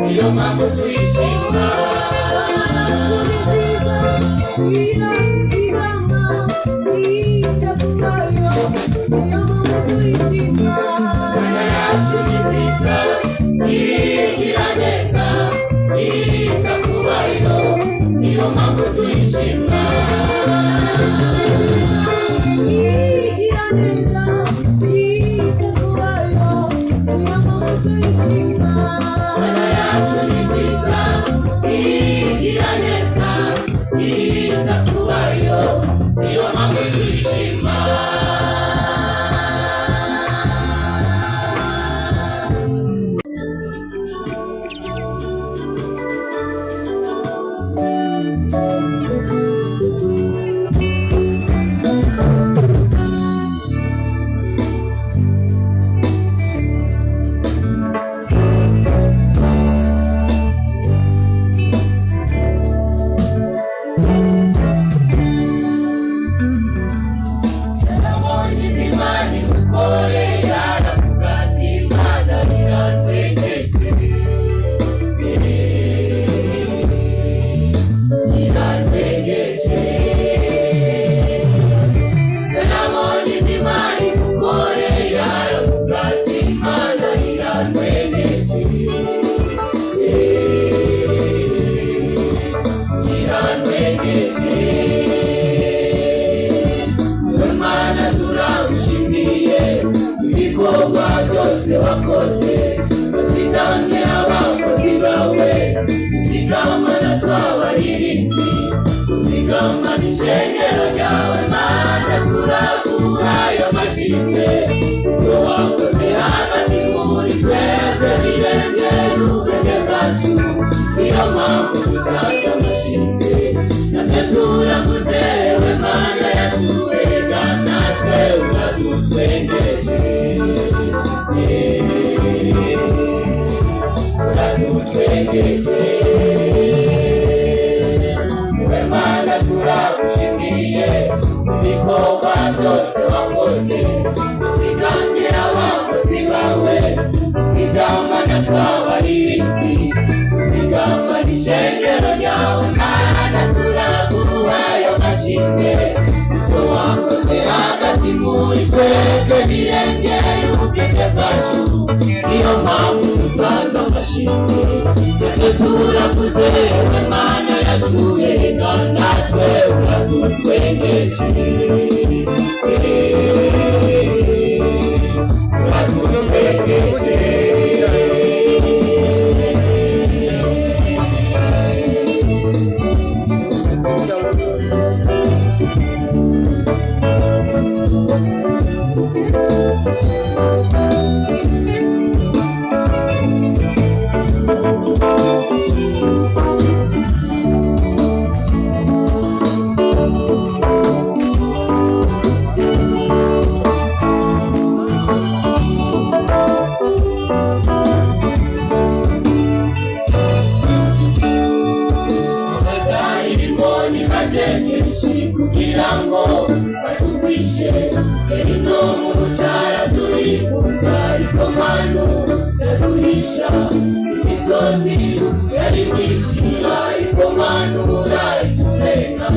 Iyo mpamvu twishima Mana yacu ni nziza igira neza irita kubayo niyo mpamvu twishima wakoze uzigamye abakozi bawe uzigamana tw'abahirinzi uzigamana ishengero ryawe Mana turaguha ayo mashimwe ibyo wakoze hagati muri twebwe birengera ubwenge bwacu niyo mpamvu tutaza amashimwe natwe turaguze we Mana yacu ega natwe uradutwengeje we Mana turagushimiye ibikorwa byose wakoze uzigamye abakozi bawe uzigamana tw'abahirinzi uzigamana ishengero ryawe Mana turaguha ayo mashimwe ibyo wakoze hagati muri twebwe birengera ubwenge bwacu niyo mpamvu tutaza amashimwe natwe turakuze we Mana yacu ega natwe uradutwengeje uradutwengeje kugira ngo batugwishe ino mu rucara turifuza ariko Mana uraduhisha imisozi yari myinshi ariko Mana urayiturenga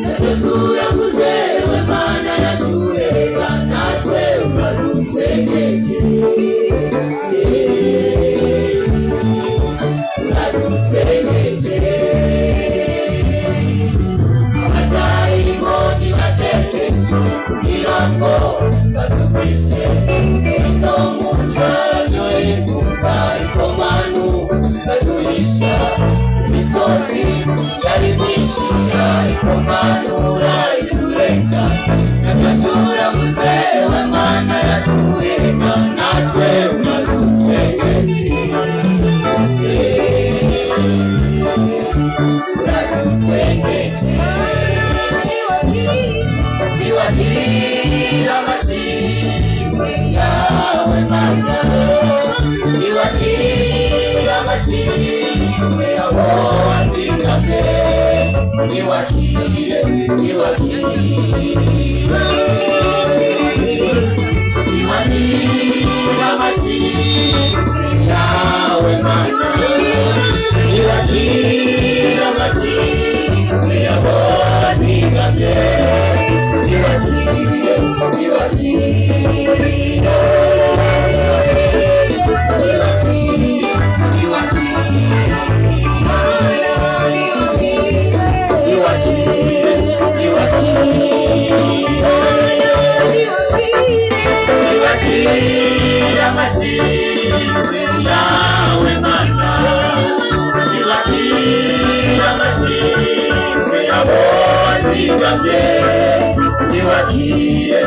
natwe turaguze we Mana yacu ega natwe uradutwengeje uradutwengeje kugira ngo batugwishe ino mu rucara turifuza ariko Mana uraduhisha imisozi yari myinshi ariko Mana urayiturenga natwe turaguze we Mana yacu ega natwe uradutwengeje uradutwengeje niwagira amashimwe yawe Mana niwagira amashimwe abo wazigamye, niwakire amashimwe yawe Mana, niwakire amashimwe abo wazigamye, niwakire amashimwe yawe Mana, niwakire amashimwe abo wazigamye, niwakire